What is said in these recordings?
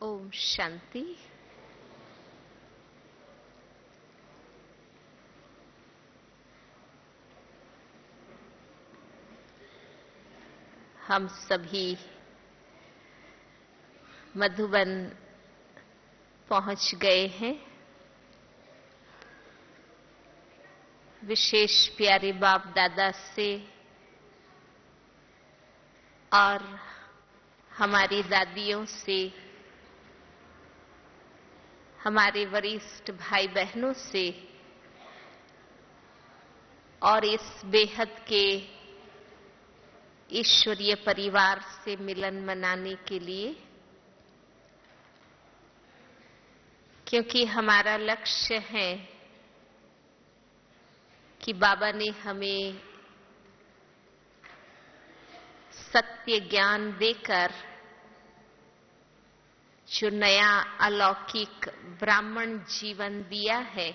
ओम शांति। हम सभी मधुबन पहुंच गए हैं। विशेष प्यारे बाप दादा से और हमारी दादियों से, हमारे वरिष्ठ भाई बहनों से और इस बेहद के ईश्वरीय परिवार से मिलन मनाने के लिए, क्योंकि हमारा लक्ष्य है कि बाबा ने हमें सत्य ज्ञान देकर जो नया अलौकिक ब्राह्मण जीवन दिया है,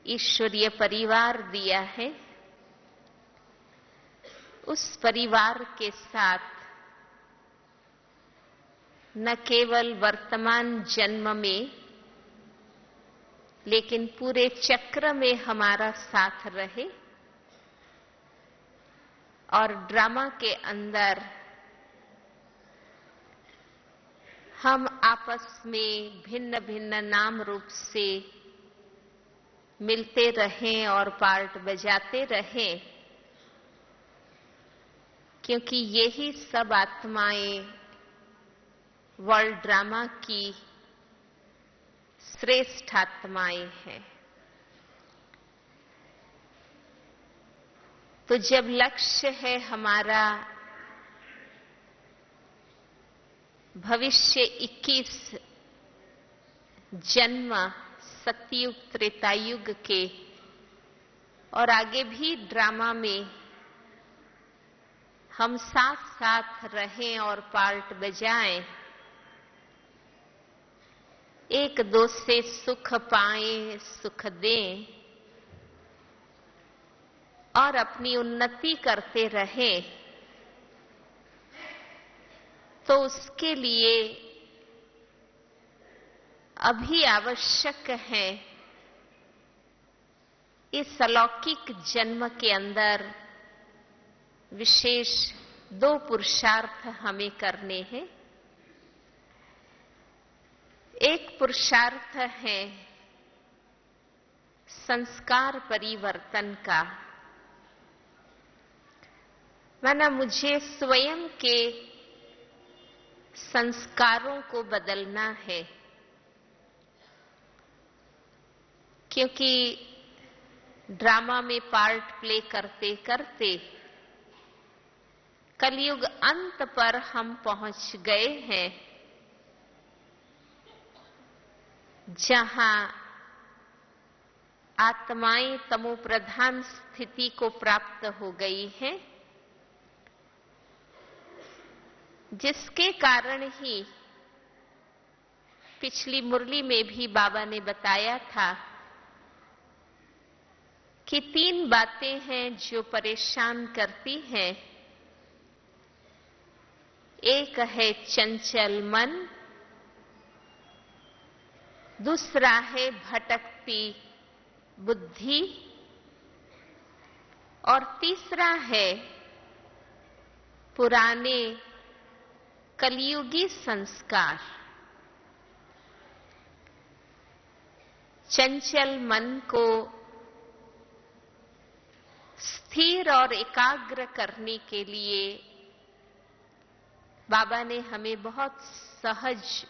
ईश्वरीय परिवार दिया है, उस परिवार के साथ न केवल वर्तमान जन्म में लेकिन पूरे चक्र में हमारा साथ रहे और ड्रामा के अंदर हम आपस में भिन्न भिन्न नाम रूप से मिलते रहें और पार्ट बजाते रहें, क्योंकि यही सब आत्माएं वर्ल्ड ड्रामा की श्रेष्ठ आत्माएं हैं। तो जब लक्ष्य है हमारा भविष्य 21 जन्म सतयुग त्रेतायुग के और आगे भी ड्रामा में हम साथ साथ रहें और पार्ट बजाएं, एक दो से सुख पाएं, सुख दें और अपनी उन्नति करते रहें, तो उसके लिए अभी आवश्यक है इस अलौकिक जन्म के अंदर विशेष 2 पुरुषार्थ हमें करने हैं। एक पुरुषार्थ है संस्कार परिवर्तन का, माना मुझे स्वयं के संस्कारों को बदलना है, क्योंकि ड्रामा में पार्ट प्ले करते करते कलयुग अंत पर हम पहुंच गए हैं, जहां आत्माएं तमो प्रधान स्थिति को प्राप्त हो गई हैं, जिसके कारण ही पिछली मुरली में भी बाबा ने बताया था कि 3 बातें हैं जो परेशान करती हैं। एक है चंचल मन, दूसरा है भटकती बुद्धि और तीसरा है पुराने कलयुगी संस्कार। चंचल मन को स्थिर और एकाग्र करने के लिए बाबा ने हमें बहुत सहज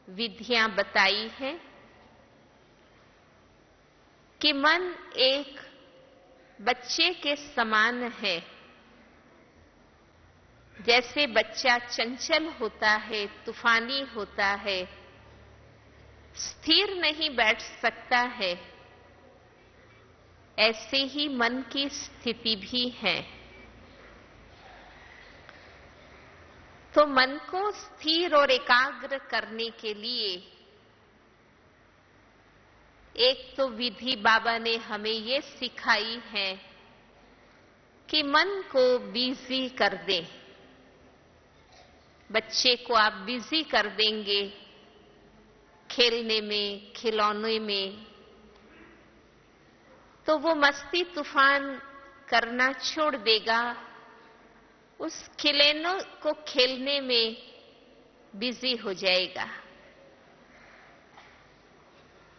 विधियां बताई हैं कि मन एक बच्चे के समान है। जैसे बच्चा चंचल होता है, तूफानी होता है, स्थिर नहीं बैठ सकता है, ऐसे ही मन की स्थिति भी है। तो मन को स्थिर और एकाग्र करने के लिए एक तो विधि बाबा ने हमें ये सिखाई है कि मन को बिजी कर दें, बच्चे को आप बिजी कर देंगे खेलने में, खिलौने में, तो वो मस्ती तूफान करना छोड़ देगा, उस खिलौनों को खेलने में बिजी हो जाएगा।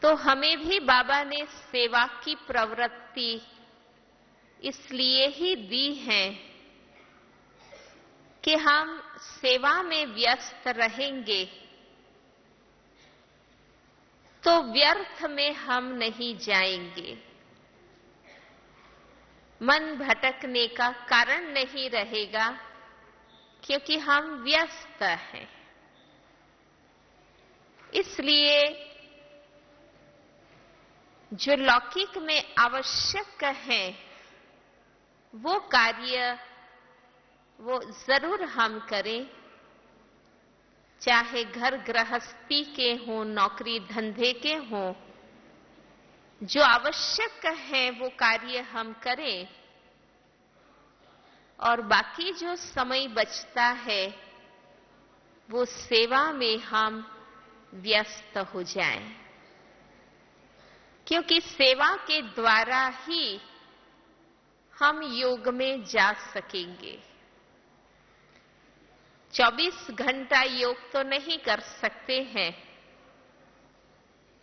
तो हमें भी बाबा ने सेवा की प्रवृत्ति इसलिए ही दी है कि हम सेवा में व्यस्त रहेंगे तो व्यर्थ में हम नहीं जाएंगे, मन भटकने का कारण नहीं रहेगा, क्योंकि हम व्यस्त हैं। इसलिए जो लौकिक में आवश्यक है वो कार्य वो जरूर हम करें, चाहे घर गृहस्थी के हों, नौकरी धंधे के हों, जो आवश्यक है वो कार्य हम करें और बाकी जो समय बचता है वो सेवा में हम व्यस्त हो जाएं, क्योंकि सेवा के द्वारा ही हम योग में जा सकेंगे। 24 घंटा योग तो नहीं कर सकते हैं,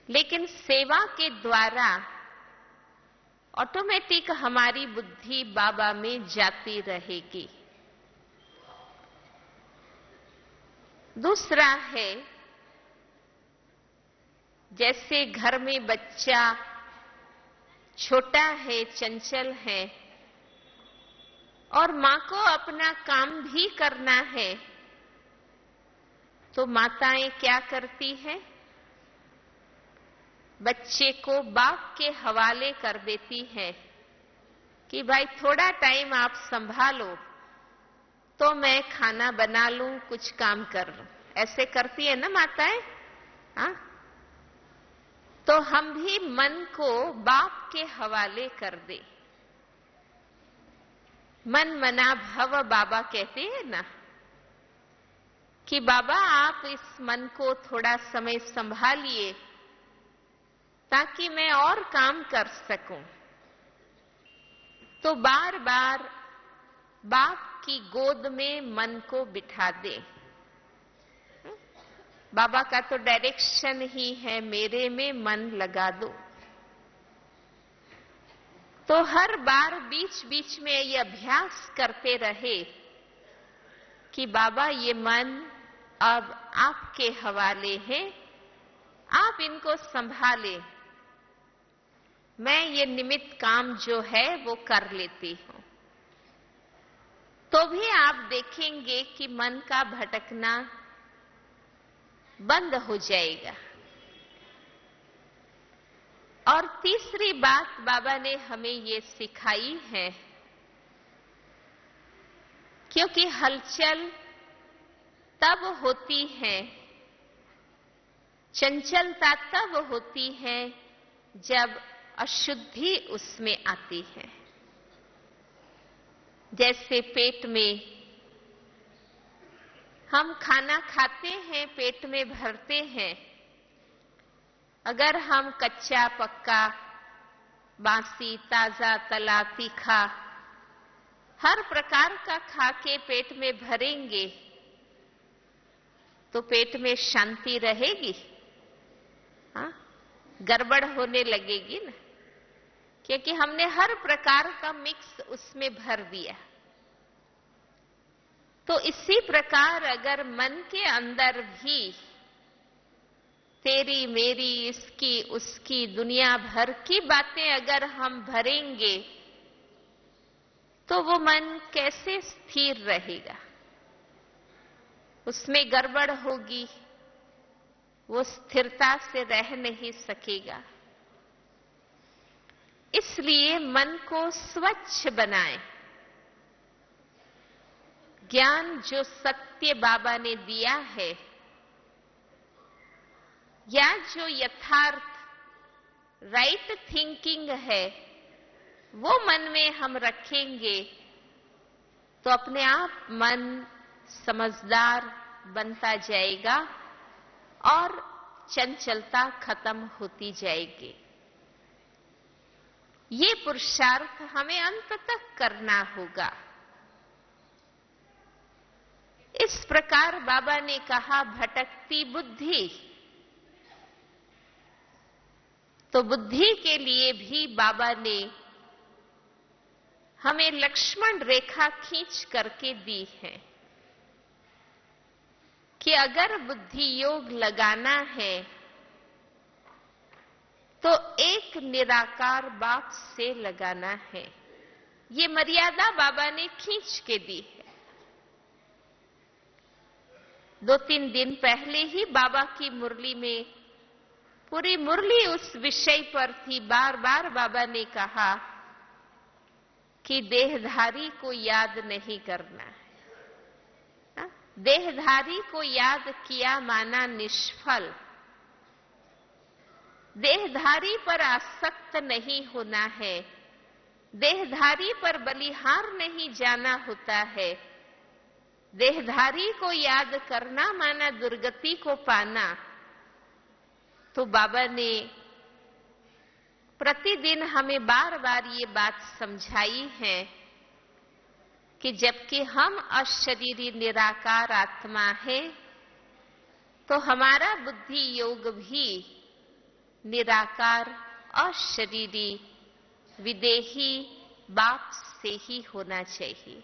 लेकिन सेवा के द्वारा ऑटोमेटिक हमारी बुद्धि बाबा में जाती रहेगी। दूसरा है, जैसे घर में बच्चा छोटा है, चंचल है और मां को अपना काम भी करना है, तो माताएं क्या करती हैं? बच्चे को बाप के हवाले कर देती हैं कि भाई थोड़ा टाइम आप संभालो तो मैं खाना बना लूं, कुछ काम कर लूं। ऐसे करती है ना माताएं? हाँ? तो हम भी मन को बाप के हवाले कर दे। मन मना भव बाबा कहते हैं ना कि बाबा आप इस मन को थोड़ा समय संभालिए ताकि मैं और काम कर सकूं। तो बार बार बाप की गोद में मन को बिठा दे। बाबा का तो डायरेक्शन ही है, मेरे में मन लगा दो। तो हर बार बीच बीच में ये अभ्यास करते रहे कि बाबा ये मन अब आपके हवाले है, आप इनको संभाले, मैं ये निमित्त काम जो है वो कर लेती हूं। तो भी आप देखेंगे कि मन का भटकना बंद हो जाएगा। और तीसरी बात बाबा ने हमें ये सिखाई है, क्योंकि हलचल तब होती है, चंचलता तब होती है जब अशुद्धि उसमें आती है। जैसे पेट में हम खाना खाते हैं, पेट में भरते हैं, अगर हम कच्चा पक्का, बासी, ताजा, तला, तीखा हर प्रकार का खा के पेट में भरेंगे तो पेट में शांति रहेगी? हाँ? गड़बड़ होने लगेगी ना, क्योंकि हमने हर प्रकार का मिक्स उसमें भर दिया। तो इसी प्रकार अगर मन के अंदर भी तेरी मेरी, इसकी उसकी, दुनिया भर की बातें अगर हम भरेंगे तो वो मन कैसे स्थिर रहेगा? उसमें गड़बड़ होगी, वो स्थिरता से रह नहीं सकेगा। इसलिए मन को स्वच्छ बनाएं। ज्ञान जो सत्य बाबा ने दिया है या जो यथार्थ राइट थिंकिंग है वो मन में हम रखेंगे तो अपने आप मन समझदार बनता जाएगा और चंचलता खत्म होती जाएगी। ये पुरुषार्थ हमें अंत तक करना होगा। इस प्रकार बाबा ने कहा भटकती बुद्धि, तो बुद्धि के लिए भी बाबा ने हमें लक्ष्मण रेखा खींच करके दी है कि अगर बुद्धि योग लगाना है तो एक निराकार बाप से लगाना है। ये मर्यादा बाबा ने खींच के दी है। 2-3 दिन पहले ही बाबा की मुरली में पूरी मुरली उस विषय पर थी। बार बार बाबा ने कहा कि देहधारी को याद नहीं करना है। देहधारी को याद किया माना निष्फल। देहधारी पर आसक्त नहीं होना है, देहधारी पर बलिहार नहीं जाना होता है। देहधारी को याद करना माना दुर्गति को पाना। तो बाबा ने प्रतिदिन हमें बार बार ये बात समझाई है कि जबकि हम अशरीरी निराकार आत्मा है तो हमारा बुद्धि योग भी निराकार अशरीरी विदेही बाप से ही होना चाहिए।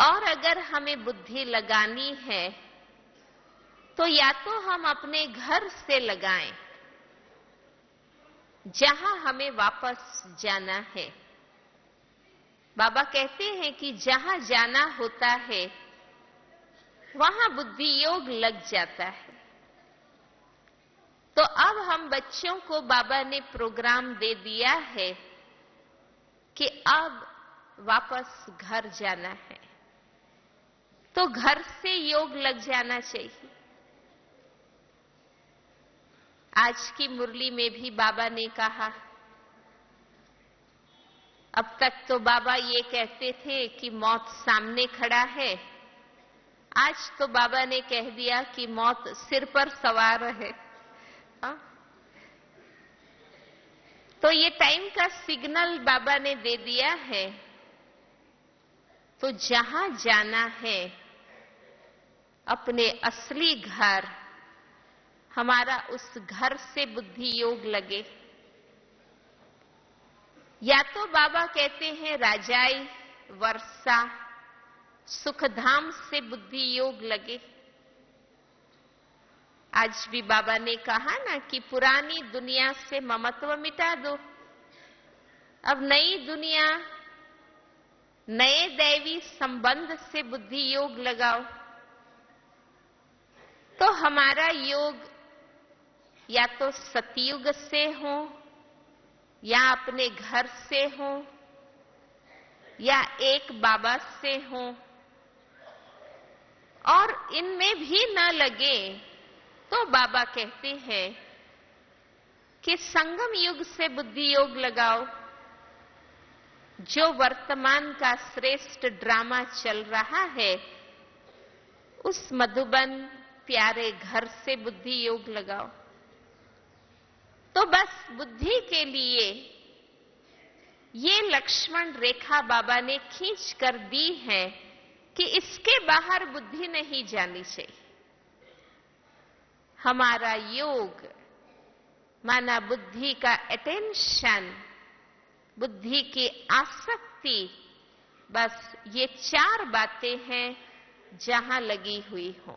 और अगर हमें बुद्धि लगानी है तो या तो हम अपने घर से लगाएं जहां हमें वापस जाना है। बाबा कहते हैं कि जहां जाना होता है वहां बुद्धि योग लग जाता है। तो अब हम बच्चों को बाबा ने प्रोग्राम दे दिया है कि अब वापस घर जाना है, तो घर से योग लग जाना चाहिए। आज की मुरली में भी बाबा ने कहा, अब तक तो बाबा ये कहते थे कि मौत सामने खड़ा है, आज तो बाबा ने कह दिया कि मौत सिर पर सवार है। तो ये टाइम का सिग्नल बाबा ने दे दिया है। तो जहां जाना है अपने असली घर, हमारा उस घर से बुद्धि योग लगे। या तो बाबा कहते हैं राजाई वर्षा सुखधाम से बुद्धि योग लगे। आज भी बाबा ने कहा ना कि पुरानी दुनिया से ममत्व मिटा दो, अब नई दुनिया नए दैवी संबंध से बुद्धि योग लगाओ। तो हमारा योग या तो सतयुग से हो या अपने घर से हो या एक बाबा से हो, और इनमें भी न लगे तो बाबा कहते हैं कि संगम युग से बुद्धि योग लगाओ। जो वर्तमान का श्रेष्ठ ड्रामा चल रहा है उस मधुबन प्यारे घर से बुद्धि योग लगाओ। तो बस बुद्धि के लिए ये लक्ष्मण रेखा बाबा ने खींच कर दी है कि इसके बाहर बुद्धि नहीं जानी चाहिए। हमारा योग माना बुद्धि का अटेंशन, बुद्धि की आसक्ति, बस ये 4 बातें हैं जहां लगी हुई हो,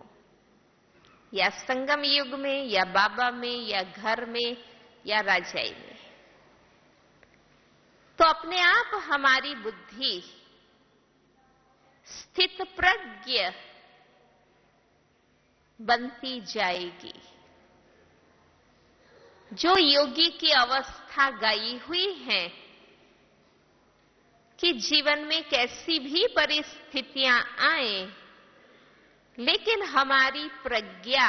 या संगम युग में या बाबा में या घर में या राजाई में। तो अपने आप हमारी बुद्धि स्थित प्रज्ञ बनती जाएगी। जो योगी की अवस्था गाई हुई है कि जीवन में कैसी भी परिस्थितियां आए लेकिन हमारी प्रज्ञा,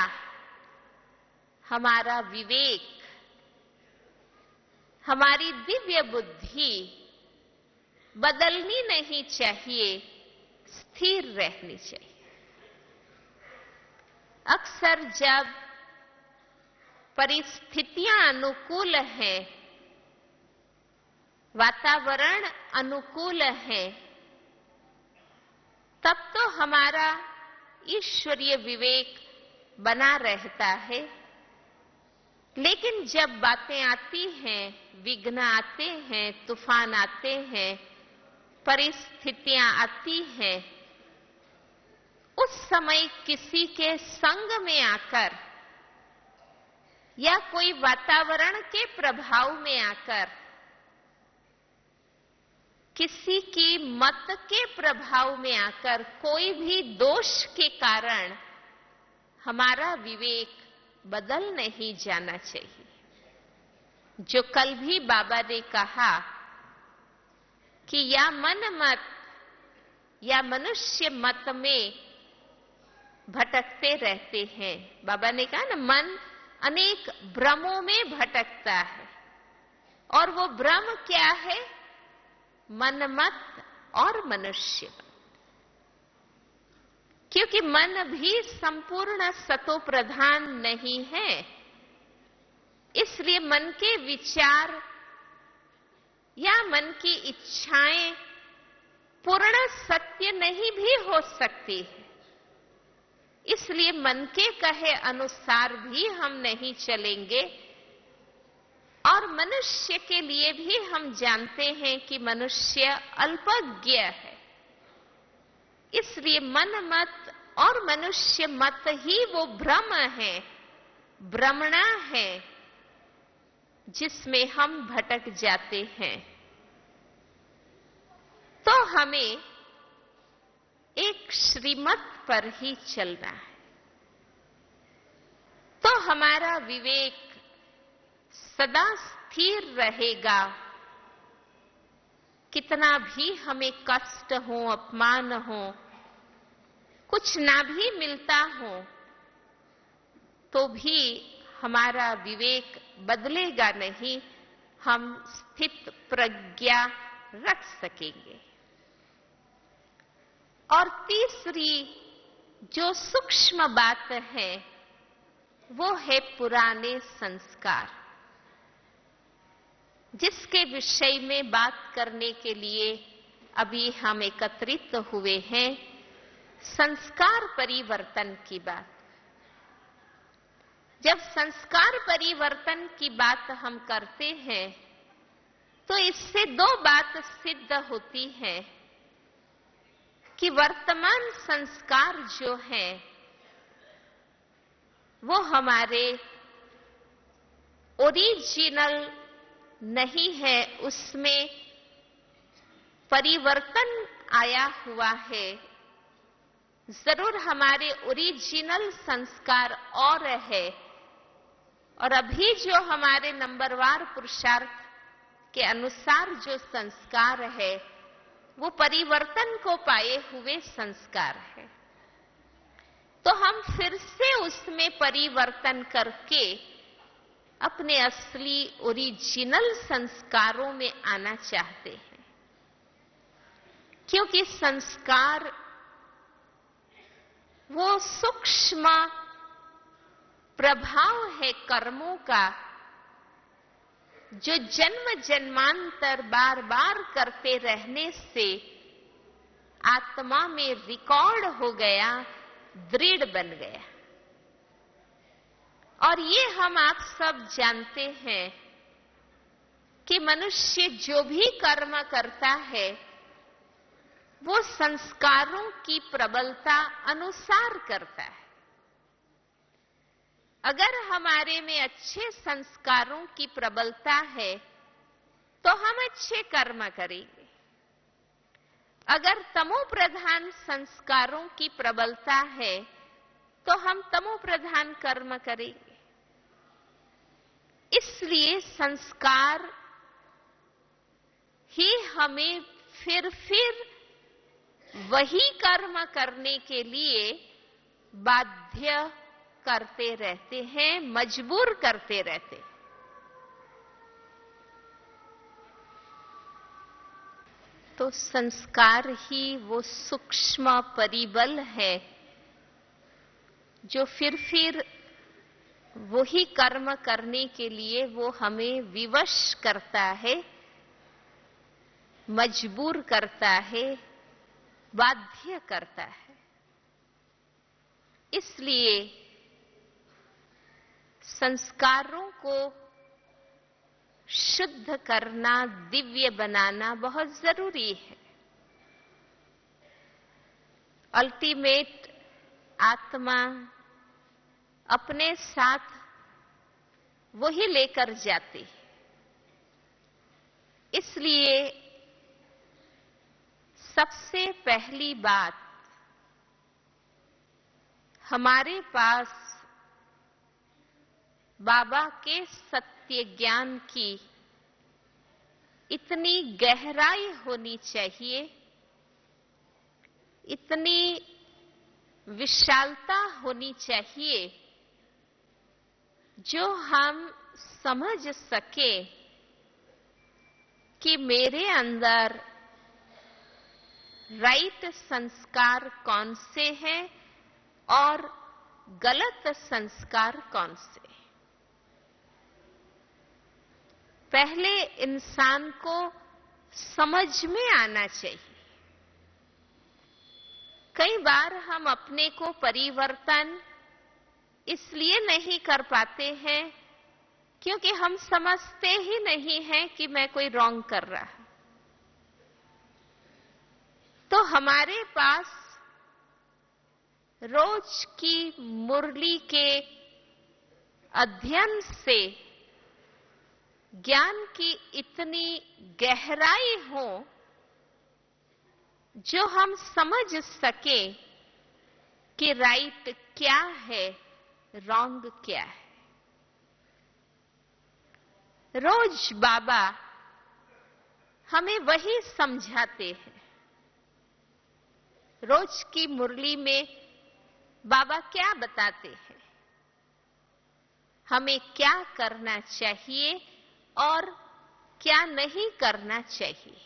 हमारा विवेक, हमारी दिव्य बुद्धि बदलनी नहीं चाहिए, स्थिर रहनी चाहिए। अक्सर जब परिस्थितियां अनुकूल हैं, वातावरण अनुकूल है, तब तो हमारा ईश्वरीय विवेक बना रहता है। लेकिन जब बातें आती हैं, विघ्न आते हैं, तूफान आते हैं, परिस्थितियां आती हैं, उस समय किसी के संग में आकर या कोई वातावरण के प्रभाव में आकर, किसी की मत के प्रभाव में आकर, कोई भी दोष के कारण हमारा विवेक बदल नहीं जाना चाहिए। जो कल भी बाबा ने कहा कि या मन मत या मनुष्य मत में भटकते रहते हैं। बाबा ने कहा ना, मन अनेक भ्रमों में भटकता है, और वो भ्रम क्या है? मनमत और मनुष्य मत। क्योंकि मन भी संपूर्ण सतो प्रधान नहीं है, इसलिए मन के विचार या मन की इच्छाएं पूर्ण सत्य नहीं भी हो सकती है। इसलिए मन के कहे अनुसार भी हम नहीं चलेंगे। और मनुष्य के लिए भी हम जानते हैं कि मनुष्य अल्पज्ञ है, इसलिए मन मत और मनुष्य मत ही वो भ्रम है, भ्रमणा है, जिसमें हम भटक जाते हैं। तो हमें एक श्रीमत पर ही चलना है, तो हमारा विवेक सदा स्थिर रहेगा। कितना भी हमें कष्ट हो, अपमान हो, कुछ ना भी मिलता हो, तो भी हमारा विवेक बदलेगा नहीं, हम स्थित प्रज्ञा रख सकेंगे। और तीसरी जो सूक्ष्म बात है, वो है पुराने संस्कार, जिसके विषय में बात करने के लिए अभी हम एकत्रित हुए हैं। संस्कार परिवर्तन की बात। जब संस्कार परिवर्तन की बात हम करते हैं, तो इससे दो बात सिद्ध होती है कि वर्तमान संस्कार जो हैं, वो हमारे ओरिजिनल नहीं है, उसमें परिवर्तन आया हुआ है। जरूर हमारे ओरिजिनल संस्कार और है, और अभी जो हमारे नंबरवार पुरुषार्थ के अनुसार जो संस्कार है, वो परिवर्तन को पाए हुए संस्कार है। तो हम फिर से उसमें परिवर्तन करके अपने असली ओरिजिनल संस्कारों में आना चाहते हैं। क्योंकि संस्कार वो सूक्ष्म प्रभाव है कर्मों का, जो जन्म जन्मांतर बार बार करते रहने से आत्मा में रिकॉर्ड हो गया, दृढ़ बन गया। और ये हम आप सब जानते हैं कि मनुष्य जो भी कर्म करता है, वो संस्कारों की प्रबलता अनुसार करता है। अगर हमारे में अच्छे संस्कारों की प्रबलता है, तो हम अच्छे कर्म करेंगे। अगर तमो प्रधान संस्कारों की प्रबलता है, तो हम तमो प्रधान कर्म करेंगे। इसलिए संस्कार ही हमें फिर वही कर्म करने के लिए बाध्य करते रहते हैं, मजबूर करते रहते हैं। तो संस्कार ही वो सूक्ष्म परिबल है जो फिर वही कर्म करने के लिए वो हमें विवश करता है, मजबूर करता है, बाध्य करता है। इसलिए संस्कारों को शुद्ध करना, दिव्य बनाना बहुत जरूरी है। अल्टीमेट आत्मा अपने साथ वही लेकर जाती है। इसलिए सबसे पहली बात, हमारे पास बाबा के सत्य ज्ञान की इतनी गहराई होनी चाहिए, इतनी विशालता होनी चाहिए, जो हम समझ सके कि मेरे अंदर राइट संस्कार कौन से हैं और गलत संस्कार कौन से। पहले इंसान को समझ में आना चाहिए। कई बार हम अपने को परिवर्तन इसलिए नहीं कर पाते हैं क्योंकि हम समझते ही नहीं हैं कि मैं कोई रॉन्ग कर रहा। तो हमारे पास रोज की मुरली के अध्ययन से ज्ञान की इतनी गहराई हो जो हम समझ सके कि राइट क्या है, रॉन्ग क्या है। रोज बाबा हमें वही समझाते हैं। रोज की मुरली में बाबा क्या बताते हैं, हमें क्या करना चाहिए और क्या नहीं करना चाहिए,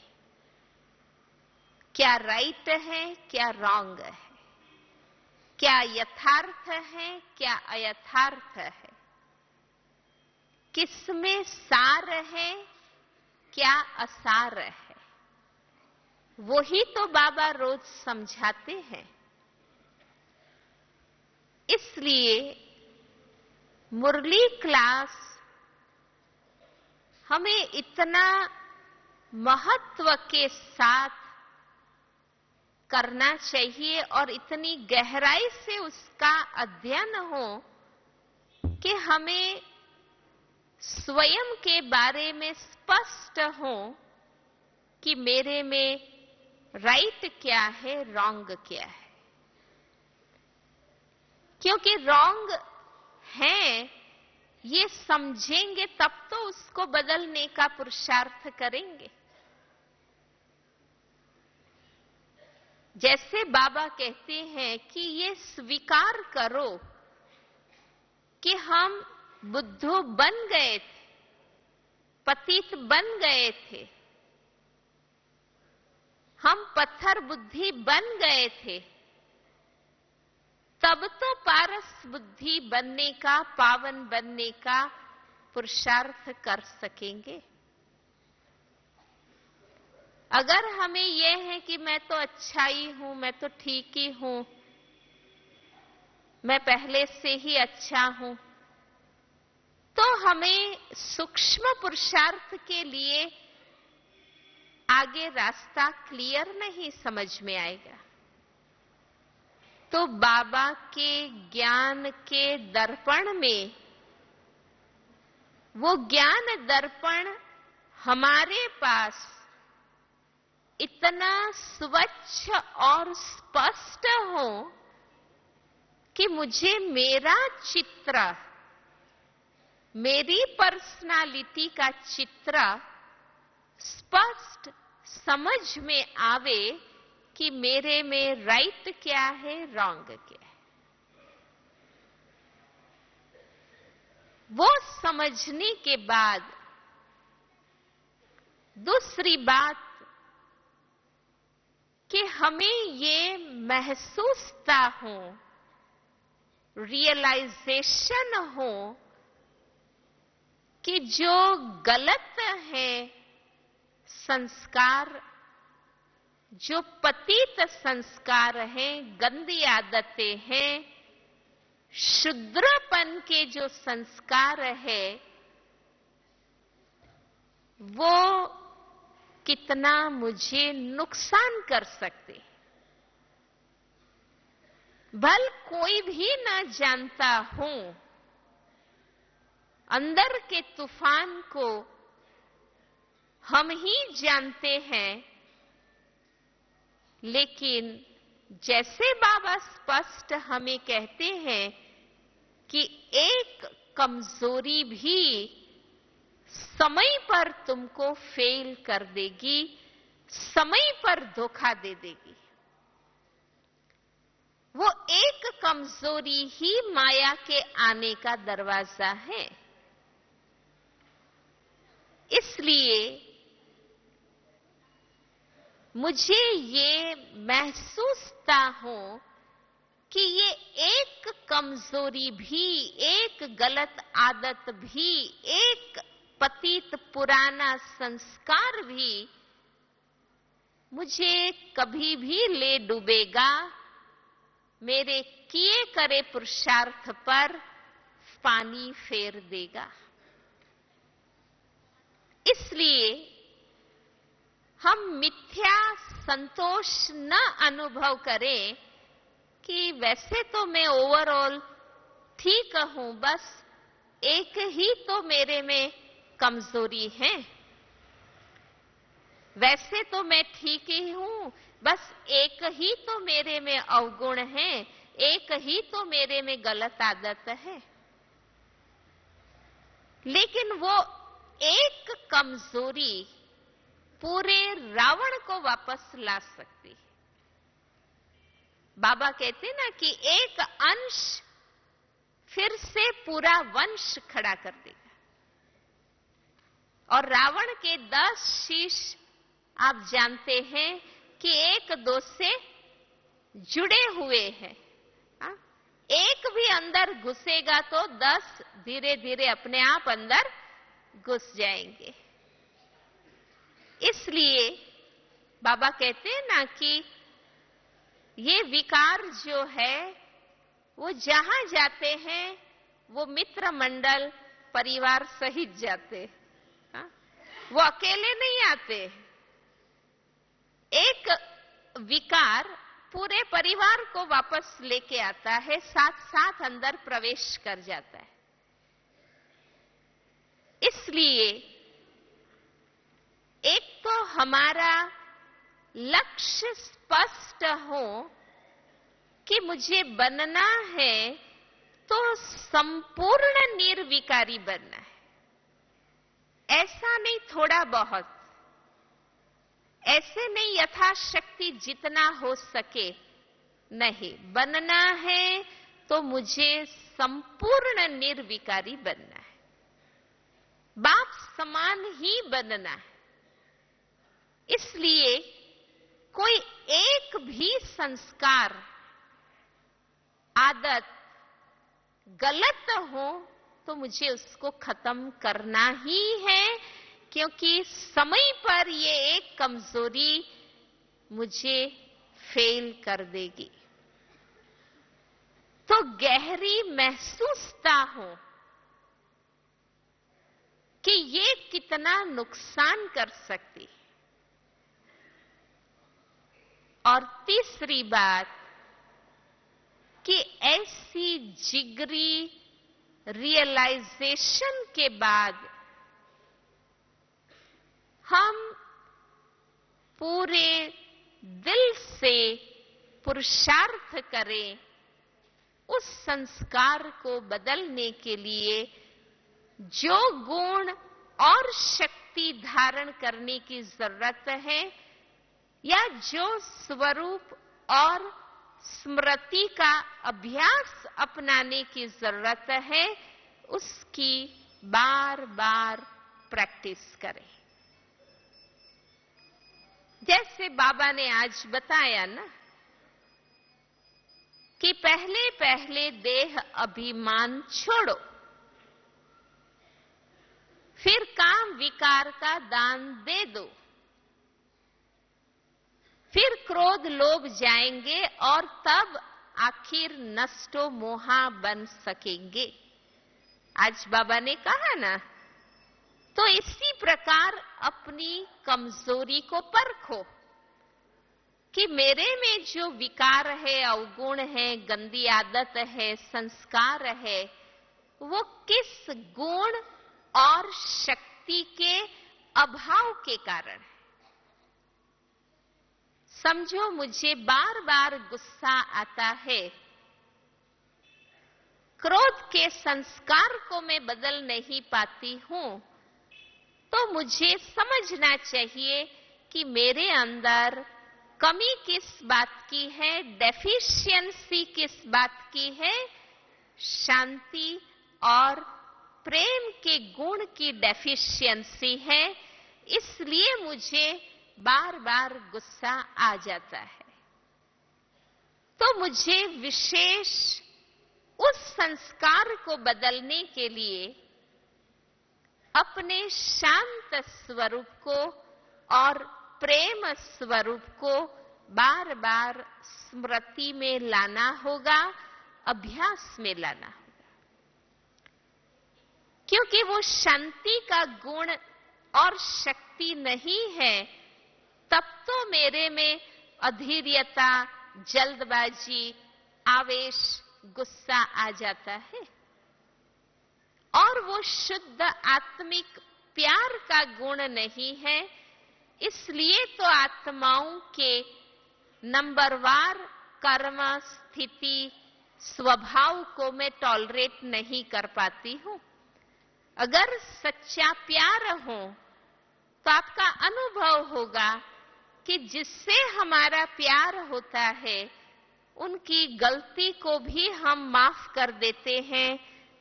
क्या राइट है, क्या रॉन्ग है, क्या यथार्थ है, क्या अयथार्थ है, किसमें सार है, क्या असार है। वही तो बाबा रोज समझाते हैं। इसलिए मुरली क्लास हमें इतना महत्व के साथ करना चाहिए और इतनी गहराई से उसका अध्ययन हो कि हमें स्वयं के बारे में स्पष्ट हो कि मेरे में राइट क्या है, रॉन्ग क्या है। क्योंकि रॉन्ग है ये समझेंगे तब तो उसको बदलने का पुरुषार्थ करेंगे। जैसे बाबा कहते हैं कि ये स्वीकार करो कि हम बुद्धू बन गए थे, पतित बन गए थे, हम पत्थर बुद्धि बन गए थे, तब तो पारस बुद्धि बनने का, पावन बनने का पुरुषार्थ कर सकेंगे। अगर हमें यह है कि मैं तो अच्छा ही हूं, मैं तो ठीक ही हूं, मैं पहले से ही अच्छा हूं, तो हमें सूक्ष्म पुरुषार्थ के लिए आगे रास्ता क्लियर नहीं समझ में आएगा। तो बाबा के ज्ञान के दर्पण में, वो ज्ञान दर्पण हमारे पास इतना स्वच्छ और स्पष्ट हो कि मुझे मेरा चित्र, मेरी पर्सनालिटी का चित्र स्पष्ट समझ में आवे कि मेरे में राइट क्या है, रॉन्ग क्या है। वो समझने के बाद दूसरी बात कि हमें ये महसूसता हो, रियलाइजेशन हो कि जो गलत है संस्कार, जो पतित संस्कार हैं, गंदी आदतें हैं, शूद्रपन के जो संस्कार है, वो कितना मुझे नुकसान कर सकते। भल कोई भी न जानता हूं, अंदर के तूफान को हम ही जानते हैं, लेकिन जैसे बाबा स्पष्ट हमें कहते हैं कि एक कमजोरी भी समय पर तुमको फेल कर देगी, समय पर धोखा दे देगी। वो एक कमजोरी ही माया के आने का दरवाजा है। इसलिए मुझे ये महसूसता हो कि ये एक कमजोरी भी, एक गलत आदत भी, एक पतित पुराना संस्कार भी मुझे कभी भी ले डूबेगा, मेरे किए करे पुरुषार्थ पर पानी फेर देगा। इसलिए हम मिथ्या संतोष न अनुभव करें कि वैसे तो मैं ओवरऑल ठीक हूं, बस एक ही तो मेरे में कमजोरी है। वैसे तो मैं ठीक ही हूं, बस एक ही तो मेरे में अवगुण है, एक ही तो मेरे में गलत आदत है। लेकिन वो एक कमजोरी पूरे रावण को वापस ला सकती है। बाबा कहते ना कि एक अंश फिर से पूरा वंश खड़ा कर देगा। और रावण के 10 शीश आप जानते हैं कि एक दो से जुड़े हुए हैं। एक भी अंदर घुसेगा तो 10 धीरे धीरे अपने आप अंदर घुस जाएंगे। इसलिए बाबा कहते हैं ना कि ये विकार जो है वो जहां जाते हैं वो मित्र मंडल परिवार सहित जाते, वो अकेले नहीं आते। एक विकार पूरे परिवार को वापस लेके आता है, साथ साथ अंदर प्रवेश कर जाता है। इसलिए एक तो हमारा लक्ष्य स्पष्ट हो कि मुझे बनना है तो संपूर्ण निर्विकारी बनना है। ऐसा नहीं थोड़ा बहुत, ऐसे नहीं यथाशक्ति जितना हो सके, नहीं, बनना है तो मुझे संपूर्ण निर्विकारी बनना है, बाप समान ही बनना है। इसलिए कोई एक भी संस्कार, आदत गलत हो तो मुझे उसको खत्म करना ही है, क्योंकि समय पर ये एक कमजोरी मुझे फेल कर देगी। तो गहरी महसूसता हो कि ये कितना नुकसान कर सकती। और तीसरी बात कि ऐसी जिगरी रियलाइजेशन के बाद हम पूरे दिल से पुरुषार्थ करें उस संस्कार को बदलने के लिए, जो गुण और शक्ति धारण करने की जरूरत है या जो स्वरूप और स्मृति का अभ्यास अपनाने की जरूरत है, उसकी बार बार प्रैक्टिस करें। जैसे बाबा ने आज बताया ना कि पहले पहले देह अभिमान छोड़ो, फिर काम विकार का दान दे दो, फिर क्रोध लोभ जाएंगे और तब आखिर नष्टो मोहा बन सकेंगे। आज बाबा ने कहा ना, तो इसी प्रकार अपनी कमजोरी को परखो कि मेरे में जो विकार है, अवगुण है, गंदी आदत है, संस्कार है, वो किस गुण और शक्ति के अभाव के कारण है। समझो, मुझे बार बार गुस्सा आता है, क्रोध के संस्कार को मैं बदल नहीं पाती हूं, तो मुझे समझना चाहिए कि मेरे अंदर कमी किस बात की है, डेफिशिएंसी किस बात की है। शांति और प्रेम के गुण की डेफिशिएंसी है, इसलिए मुझे बार बार गुस्सा आ जाता है। तो मुझे विशेष उस संस्कार को बदलने के लिए अपने शांत स्वरूप को और प्रेम स्वरूप को बार बार स्मृति में लाना होगा, अभ्यास में लाना होगा। क्योंकि वो शांति का गुण और शक्ति नहीं है, तब तो मेरे में अधीर्यता, जल्दबाजी, आवेश, गुस्सा आ जाता है। और वो शुद्ध आत्मिक प्यार का गुण नहीं है, इसलिए तो आत्माओं के नंबरवार कर्म, स्थिति, स्वभाव को मैं टॉलरेट नहीं कर पाती हूं। अगर सच्चा प्यार हो तो आपका अनुभव होगा कि जिससे हमारा प्यार होता है, उनकी गलती को भी हम माफ कर देते हैं,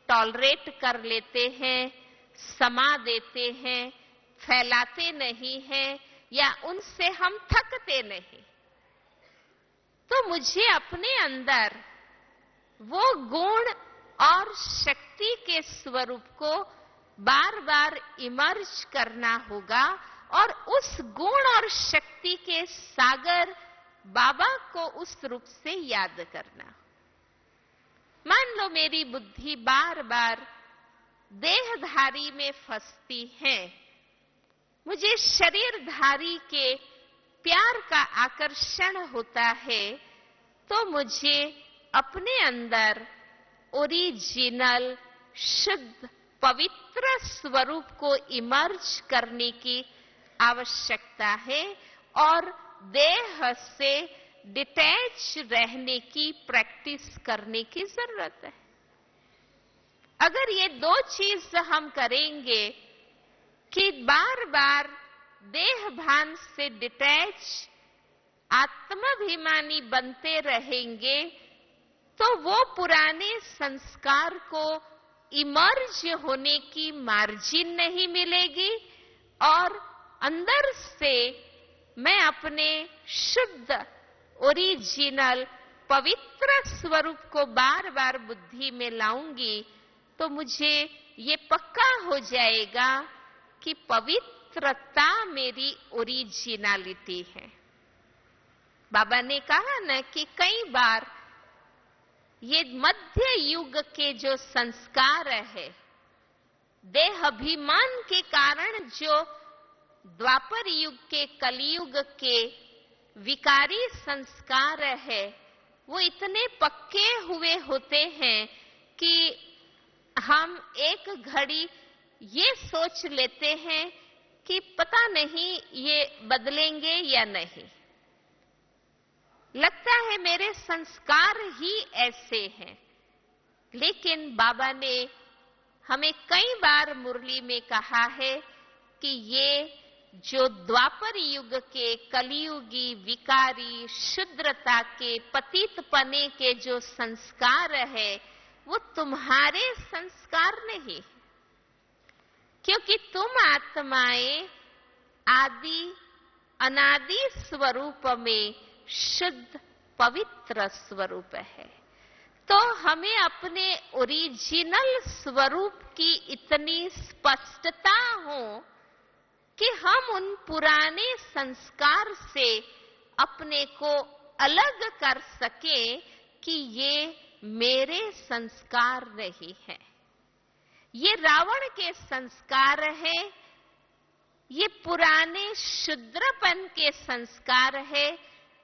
टॉलरेट कर लेते हैं, समा देते हैं, फैलाते नहीं हैं या उनसे हम थकते नहीं। तो मुझे अपने अंदर वो गुण और शक्ति के स्वरूप को बार बार इमर्ज करना होगा और उस गुण और शक्ति के सागर बाबा को उस रूप से याद करना। मान लो मेरी बुद्धि बार बार देहधारी में फंसती है, मुझे शरीरधारी के प्यार का आकर्षण होता है, तो मुझे अपने अंदर ओरिजिनल, शुद्ध, पवित्र स्वरूप को इमर्ज करने की आवश्यकता है और देह से डिटैच रहने की प्रैक्टिस करने की जरूरत है। अगर ये दो चीज हम करेंगे कि बार बार देह भान से डिटैच, आत्माभिमानी बनते रहेंगे, तो वो पुराने संस्कार को इमर्ज होने की मार्जिन नहीं मिलेगी और अंदर से मैं अपने शुद्ध, ओरिजिनल, पवित्र स्वरूप को बार बार बुद्धि में लाऊंगी, तो मुझे ये पक्का हो जाएगा कि पवित्रता मेरी ओरिजिनलिटी है। बाबा ने कहा ना कि कई बार ये मध्य युग के जो संस्कार है, देह अभिमान के कारण जो द्वापर युग के, कलयुग के विकारी संस्कार है, वो इतने पक्के हुए होते हैं कि हम एक घड़ी ये सोच लेते हैं कि पता नहीं ये बदलेंगे या नहीं। लगता है मेरे संस्कार ही ऐसे हैं। लेकिन बाबा ने हमें कई बार मुरली में कहा है कि ये जो द्वापर युग के कलियुगी, विकारी, शुद्रता के, पतितपने के जो संस्कार है, वो तुम्हारे संस्कार नहीं, क्योंकि तुम आत्माएं आदि अनादि स्वरूप में शुद्ध पवित्र स्वरूप है। तो हमें अपने ओरिजिनल स्वरूप की इतनी स्पष्टता हो कि हम उन पुराने संस्कार से अपने को अलग कर सकें कि ये मेरे संस्कार नहीं है, ये रावण के संस्कार है, ये पुराने शूद्रपन के संस्कार है,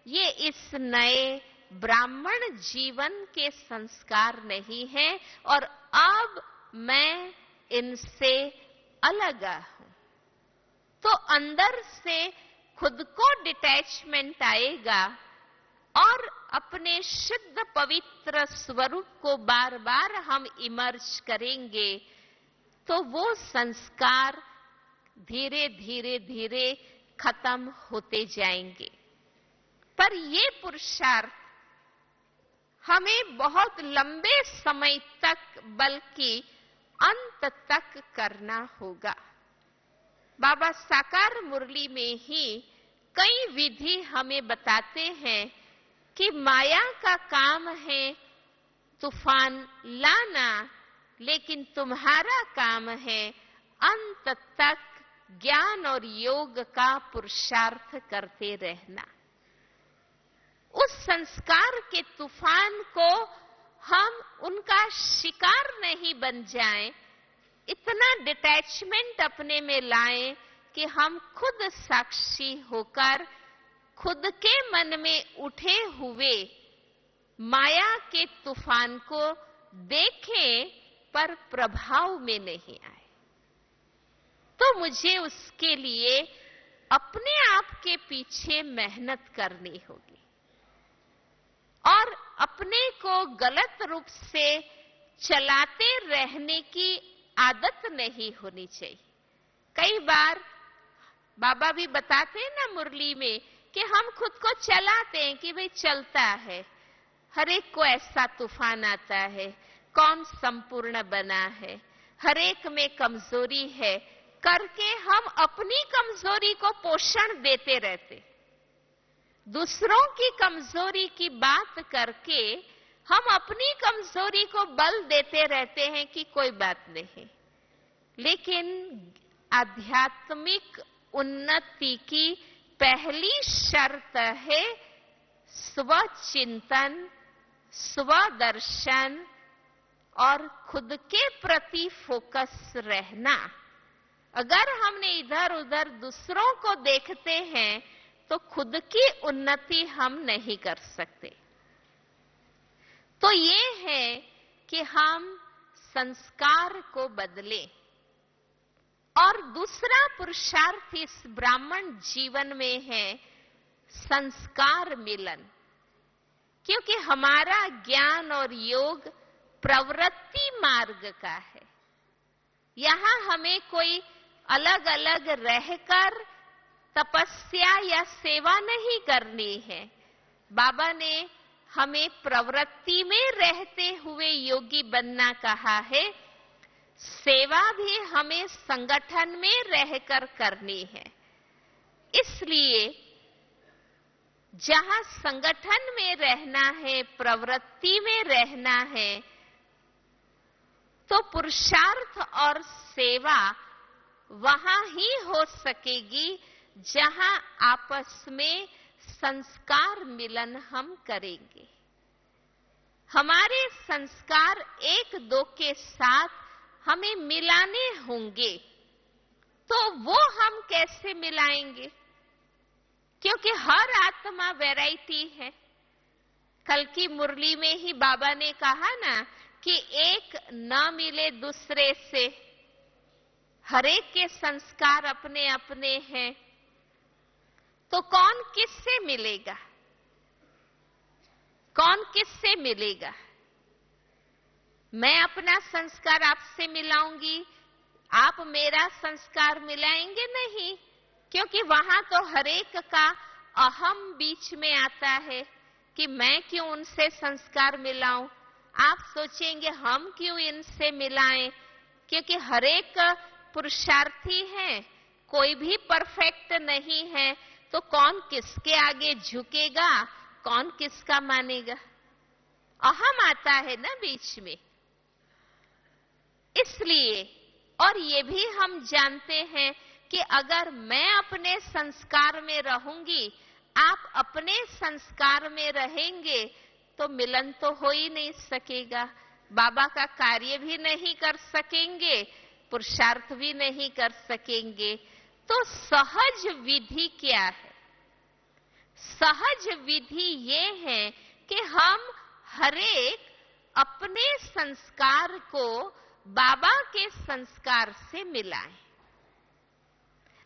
ये इस नए ब्राह्मण जीवन के संस्कार नहीं है और अब मैं इनसे अलग हूं। तो अंदर से खुद को डिटैचमेंट आएगा और अपने शुद्ध पवित्र स्वरूप को बार बार हम इमर्ज करेंगे, तो वो संस्कार धीरे धीरे धीरे खत्म होते जाएंगे। पर ये पुरुषार्थ हमें बहुत लंबे समय तक, बल्कि अंत तक करना होगा। बाबा साकार मुरली में ही कई विधि हमें बताते हैं कि माया का काम है तूफान लाना, लेकिन तुम्हारा काम है अंत तक ज्ञान और योग का पुरुषार्थ करते रहना। उस संस्कार के तूफान को हम उनका शिकार नहीं बन जाएं, इतना डिटैचमेंट अपने में लाएं कि हम खुद साक्षी होकर खुद के मन में उठे हुए माया के तूफान को देखें पर प्रभाव में नहीं आए। तो मुझे उसके लिए अपने आप के पीछे मेहनत करनी होगी और अपने को गलत रूप से चलाते रहने की आदत नहीं होनी चाहिए। कई बार बाबा भी बताते हैं ना मुरली में कि हम खुद को चलाते हैं कि भाई चलता है, हर एक को ऐसा तूफान आता है, कौन संपूर्ण बना है, हर एक में कमजोरी है, करके हम अपनी कमजोरी को पोषण देते रहते। दूसरों की कमजोरी की बात करके हम अपनी कमजोरी को बल देते रहते हैं कि कोई बात नहीं। लेकिन आध्यात्मिक उन्नति की पहली शर्त है स्वचिंतन, स्वदर्शन और खुद के प्रति फोकस रहना। अगर हमने इधर उधर दूसरों को देखते हैं तो खुद की उन्नति हम नहीं कर सकते। तो ये है कि हम संस्कार को बदलें। और दूसरा पुरुषार्थ इस ब्राह्मण जीवन में है संस्कार मिलन, क्योंकि हमारा ज्ञान और योग प्रवृत्ति मार्ग का है। यहां हमें कोई अलग अलग रहकर तपस्या या सेवा नहीं करनी है। बाबा ने हमें प्रवृत्ति में रहते हुए योगी बनना कहा है, सेवा भी हमें संगठन में रहकर करनी है। इसलिए जहां संगठन में रहना है, प्रवृत्ति में रहना है, तो पुरुषार्थ और सेवा वहां ही हो सकेगी जहां आपस में संस्कार मिलन हम करेंगे। हमारे संस्कार एक दो के साथ हमें मिलाने होंगे, तो वो हम कैसे मिलाएंगे? क्योंकि हर आत्मा वैरायटी है। कल की मुरली में ही बाबा ने कहा ना कि एक न मिले दूसरे से, हर एक के संस्कार अपने अपने हैं, तो कौन किससे मिलेगा? कौन किससे मिलेगा? मैं अपना संस्कार आपसे मिलाऊंगी, आप मेरा संस्कार मिलाएंगे नहीं, क्योंकि वहां तो हरेक का अहम बीच में आता है कि मैं क्यों उनसे संस्कार मिलाऊं। आप सोचेंगे हम क्यों इनसे मिलाएं, क्योंकि हरेक पुरुषार्थी है, कोई भी परफेक्ट नहीं है। तो कौन किसके आगे झुकेगा, कौन किसका मानेगा? अहम आता है ना बीच में। इसलिए, और ये भी हम जानते हैं कि अगर मैं अपने संस्कार में रहूंगी, आप अपने संस्कार में रहेंगे, तो मिलन तो हो ही नहीं सकेगा, बाबा का कार्य भी नहीं कर सकेंगे, पुरुषार्थ भी नहीं कर सकेंगे। तो सहज विधि क्या है? सहज विधि ये है कि हम हरेक अपने संस्कार को बाबा के संस्कार से मिलाएं।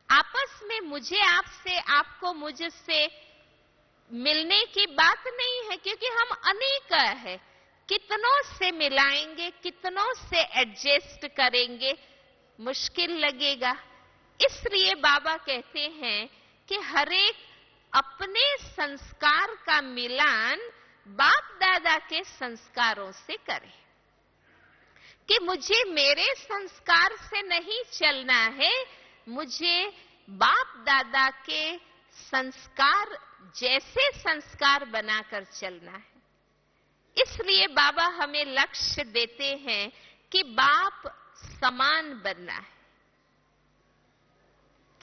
आपस में मुझे आपसे, आपको मुझसे मिलने की बात नहीं है, क्योंकि हम अनेक हैं। कितनों से मिलाएंगे, कितनों से एडजस्ट करेंगे, मुश्किल लगेगा। इसलिए बाबा कहते हैं कि हरेक अपने संस्कार का मिलान बाप दादा के संस्कारों से करें। कि मुझे मेरे संस्कार से नहीं चलना है, मुझे बाप दादा के संस्कार जैसे संस्कार बनाकर चलना है। इसलिए बाबा हमें लक्ष्य देते हैं कि बाप समान बनना है।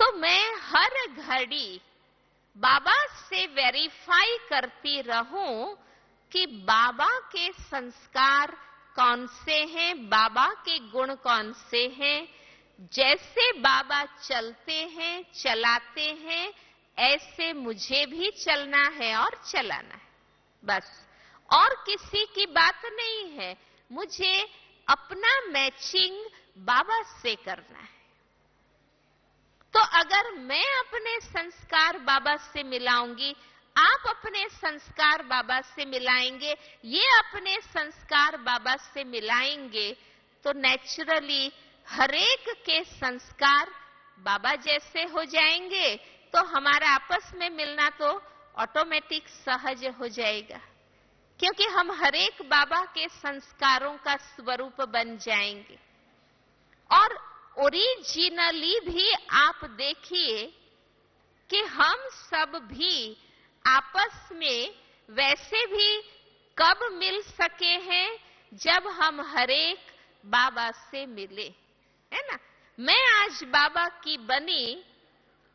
तो मैं हर घड़ी बाबा से वेरीफाई करती रहूं कि बाबा के संस्कार कौन से हैं, बाबा के गुण कौन से हैं। जैसे बाबा चलते हैं, चलाते हैं, ऐसे मुझे भी चलना है और चलाना है, बस। और किसी की बात नहीं है, मुझे अपना मैचिंग बाबा से करना है। तो अगर मैं अपने संस्कार बाबा से मिलाऊंगी, आप अपने संस्कार बाबा से मिलाएंगे, ये अपने संस्कार बाबा से मिलाएंगे, तो नेचुरली हरेक के संस्कार बाबा जैसे हो जाएंगे, तो हमारा आपस में मिलना तो ऑटोमेटिक सहज हो जाएगा, क्योंकि हम हरेक बाबा के संस्कारों का स्वरूप बन जाएंगे। और ओरिजिनली भी आप देखिए कि हम सब भी आपस में वैसे भी कब मिल सके हैं, जब हम हरेक बाबा से मिले, है ना। मैं आज बाबा की बनी,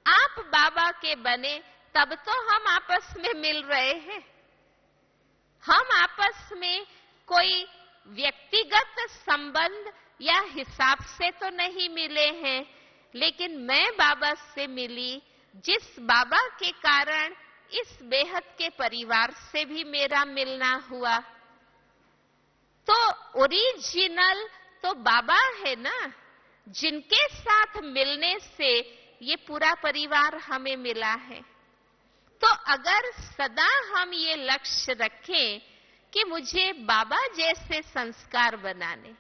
आप बाबा के बने, तब तो हम आपस में मिल रहे हैं। हम आपस में कोई व्यक्तिगत संबंध या हिसाब से तो नहीं मिले हैं, लेकिन मैं बाबा से मिली, जिस बाबा के कारण इस बेहद के परिवार से भी मेरा मिलना हुआ। तो ओरिजिनल तो बाबा है ना, जिनके साथ मिलने से ये पूरा परिवार हमें मिला है। तो अगर सदा हम ये लक्ष्य रखें कि मुझे बाबा जैसे संस्कार बनाने,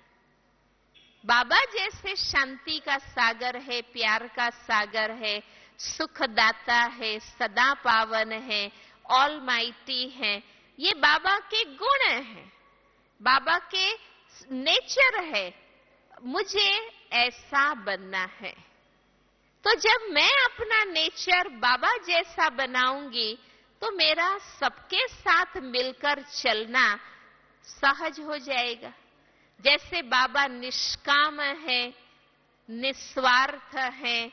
बाबा जैसे शांति का सागर है, प्यार का सागर है, सुखदाता है, सदा पावन है, ऑलमाइटी है, ये बाबा के गुण हैं, बाबा के नेचर है, मुझे ऐसा बनना है। तो जब मैं अपना नेचर बाबा जैसा बनाऊंगी, तो मेरा सबके साथ मिलकर चलना सहज हो जाएगा। जैसे बाबा निष्काम है, निस्वार्थ है,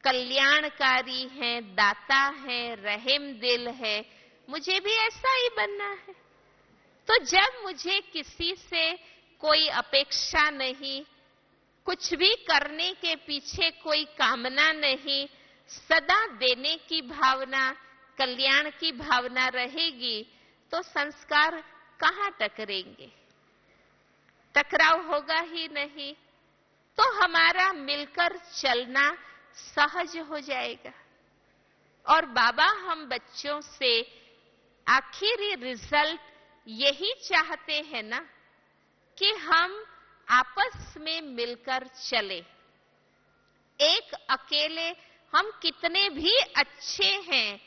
कल्याणकारी है, दाता है, रहम दिल है, मुझे भी ऐसा ही बनना है। तो जब मुझे किसी से कोई अपेक्षा नहीं, कुछ भी करने के पीछे कोई कामना नहीं, सदा देने की भावना, कल्याण की भावना रहेगी, तो संस्कार कहां टकरेंगे? टकराव होगा ही नहीं। तो हमारा मिलकर चलना सहज हो जाएगा। और बाबा हम बच्चों से आखिरी रिजल्ट यही चाहते हैं ना, कि हम आपस में मिलकर चले। एक अकेले हम कितने भी अच्छे हैं,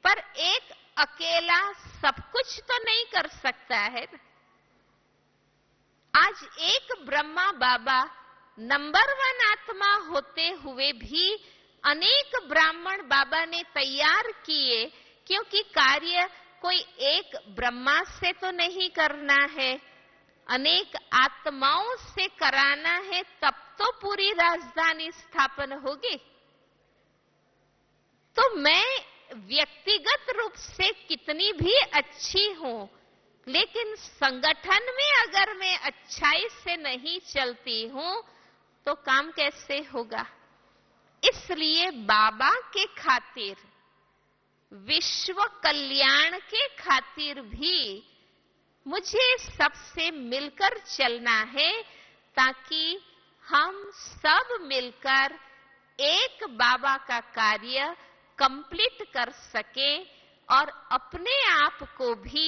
पर एक अकेला सब कुछ तो नहीं कर सकता है। आज एक ब्रह्मा बाबा नंबर 1 आत्मा होते हुए भी अनेक ब्राह्मण बाबा ने तैयार किए, क्योंकि कार्य कोई एक ब्रह्मा से तो नहीं करना है, अनेक आत्माओं से कराना है, तब तो पूरी राजधानी स्थापन होगी। तो मैं व्यक्तिगत रूप से कितनी भी अच्छी हूं, लेकिन संगठन में अगर मैं अच्छाई से नहीं चलती हूं तो काम कैसे होगा। इसलिए बाबा के खातिर, विश्व कल्याण के खातिर भी मुझे सबसे मिलकर चलना है, ताकि हम सब मिलकर एक बाबा का कार्य कंप्लीट कर सके और अपने आप को भी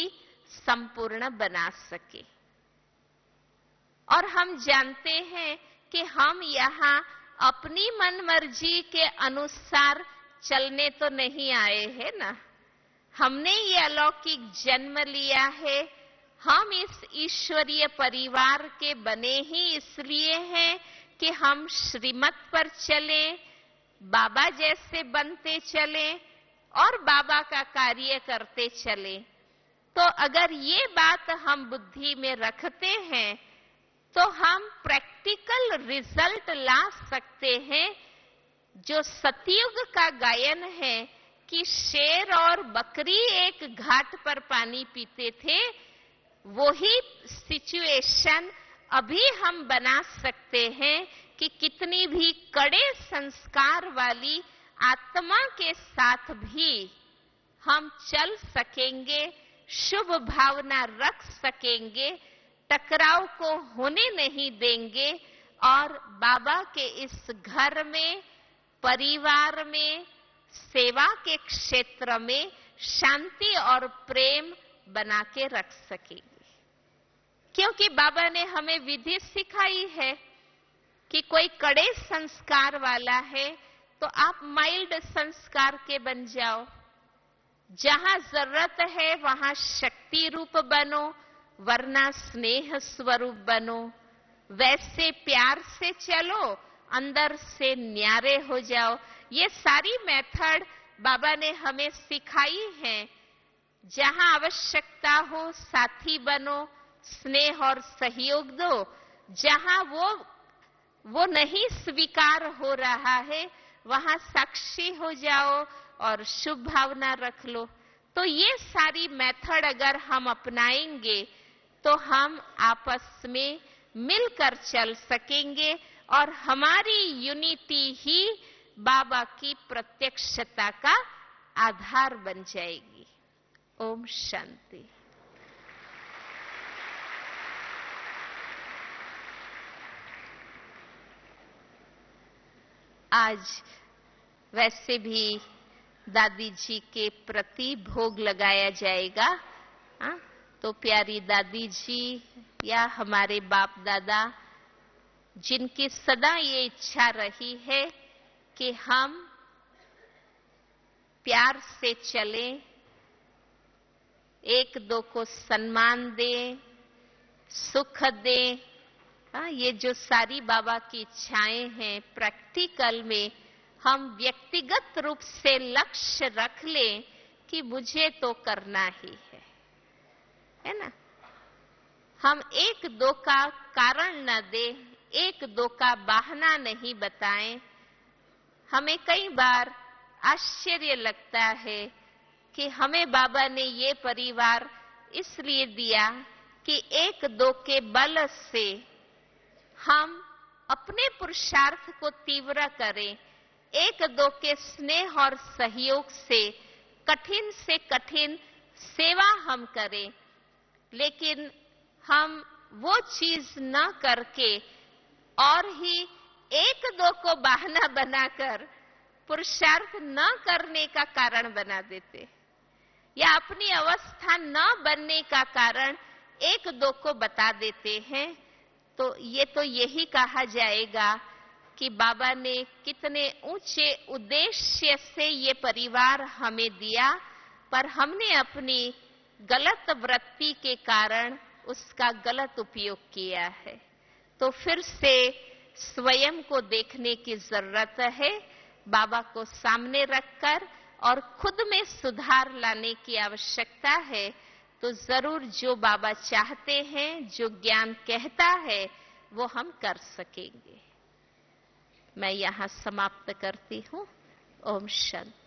संपूर्ण बना सके। और हम जानते हैं कि हम यहाँ अपनी मनमर्जी के अनुसार चलने तो नहीं आए हैं ना। हमने ये अलौकिक जन्म लिया है, हम इस ईश्वरीय परिवार के बने ही इसलिए हैं कि हम श्रीमत पर चलें, बाबा जैसे बनते चलें और बाबा का कार्य करते चलें। तो अगर ये बात हम बुद्धि में रखते हैं तो हम प्रैक्टिकल रिजल्ट ला सकते हैं। जो सतयुग का गायन है कि शेर और बकरी एक घाट पर पानी पीते थे, वही सिचुएशन अभी हम बना सकते हैं कि कितनी भी कड़े संस्कार वाली आत्मा के साथ भी हम चल सकेंगे, शुभ भावना रख सकेंगे, टकराव को होने नहीं देंगे और बाबा के इस घर में, परिवार में, सेवा के क्षेत्र में शांति और प्रेम बना के रख सकेंगे। क्योंकि बाबा ने हमें विधि सिखाई है कि कोई कड़े संस्कार वाला है तो आप माइल्ड संस्कार के बन जाओ। जहां जरूरत है वहां शक्ति रूप बनो, वरना स्नेह स्वरूप बनो। वैसे प्यार से चलो, अंदर से न्यारे हो जाओ। ये सारी मेथड बाबा ने हमें सिखाई है। जहां आवश्यकता हो साथी बनो, स्नेह और सहयोग दो। जहां वो नहीं स्वीकार हो रहा है वहां साक्षी हो जाओ और शुभ भावना रख लो। तो ये सारी मेथड अगर हम अपनाएंगे तो हम आपस में मिलकर चल सकेंगे और हमारी यूनिटी ही बाबा की प्रत्यक्षता का आधार बन जाएगी। ओम शांति। आज वैसे भी दादी जी के प्रति भोग लगाया जाएगा। तो प्यारी दादी जी या हमारे बाप दादा, जिनकी सदा ये इच्छा रही है कि हम प्यार से चलें, एक दो को सम्मान दें, सुख दें, ये जो सारी बाबा की इच्छाएं हैं, प्रैक्टिकल में हम व्यक्तिगत रूप से लक्ष्य रख लें कि मुझे तो करना ही है ना। हम एक दो का कारण न दें, एक दो का बहाना नहीं बताएं। हमें कई बार आश्चर्य लगता है कि हमें बाबा ने ये परिवार इसलिए दिया कि एक दो के बल से हम अपने पुरुषार्थ को तीव्र करें, एक दो के स्नेह और सहयोग से कठिन सेवा हम करें। लेकिन हम वो चीज न करके और ही एक दो को बहाना बनाकर पुरुषार्थ न करने का कारण बना देते, या अपनी अवस्था न बनने का कारण एक दो को बता देते हैं। तो ये तो यही कहा जाएगा कि बाबा ने कितने ऊंचे उद्देश्य से ये परिवार हमें दिया, पर हमने अपनी गलत वृत्ति के कारण उसका गलत उपयोग किया है। तो फिर से स्वयं को देखने की जरूरत है। बाबा को सामने रखकर और खुद में सुधार लाने की आवश्यकता है, तो जरूर जो बाबा चाहते हैं, जो ज्ञान कहता है, वो हम कर सकेंगे। मैं यहां समाप्त करती हूं। ओम शांति।